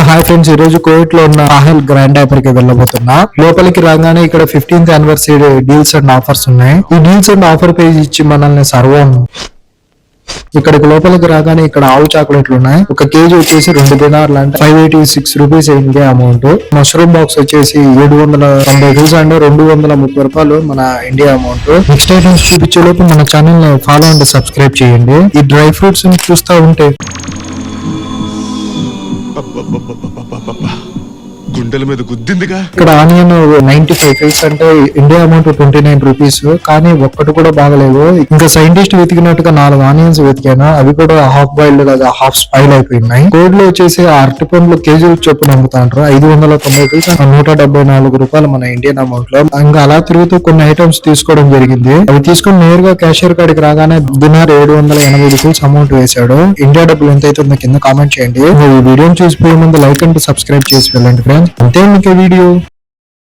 Hello hi friends, ఈ రోజు కోవిట్ లో ఉన్న ఆహెల్ గ్రాండ్ హైపర్ కి వెళ్ళబోతున్నా. లోపలికి రాగానే ఇక్కడ 15th anniversary deals and offers ఉన్నాయి. ఈ డీల్స్ అండ్ ఆఫర్ పేజ్ ఇచ్చి మనల్ని ఇక్కడికి లోపలికి రాగానే ఇక్కడ ఆవు చాక్లెట్లు ఉన్నాయి. ఒక కేజీ వచ్చేసి 2 దినార్లు అంటే 586 rupees India amount. Mushroom box వచ్చేసి 790 రూపీస్ అంటే 230 రూపాయలు మన ఇండియా అమౌంట్. నెక్స్ట్ ఐటమ్స్ చూపించే లోపు మన ఛానల్ ని ఫాలో అండ్ సబ్స్క్రైబ్ చేయండి. ఈ డ్రై ఫ్రూట్స్ చూస్తా ఉంటే గుండెల మీద గుద్దిందిగా. ఇక్కడ ఆనియన్ 95 పైస్ అంటే ఇండియా అమౌంట్ 29 రూపీస్. కానీ ఒక్కటి కూడా బాగలేదు. ఇంకా సైంటిస్ట్ వెతికినట్టుగా 4 ఆనియన్స్ వెతికాను, అవి కూడా హాఫ్ బాయిల్డ్ లేదా హాఫ్ స్పైల్ అయిపోయినాయి. కోడ్ లో వచ్చేసి అరటి పండ్లు కేజీలు చొప్పున అమ్ముతాంటారు. 590 పైస్ 174 రూపాయలు మన ఇండియన్ అమౌంట్ లో. ఇంకా అలా తిరుగుతూ కొన్ని ఐటమ్స్ తీసుకోవడం జరిగింది. అవి తీసుకుని నేరుగా క్యాషియర్ కాడికి రాగానే దినార్ 780 రూపీస్ అమౌంట్ వేశాడు. ఇండియా డబ్బులు ఎంత అవుతుందో కింద కామెంట్ చేయండి. ఈ వీడియోని చూసిపోయే ముందు లైక్ అండ్ సబ్స్క్రైబ్ చేసి వెళ్ళండి ఫ్రెండ్స్. అంతే మీకు వీడియో.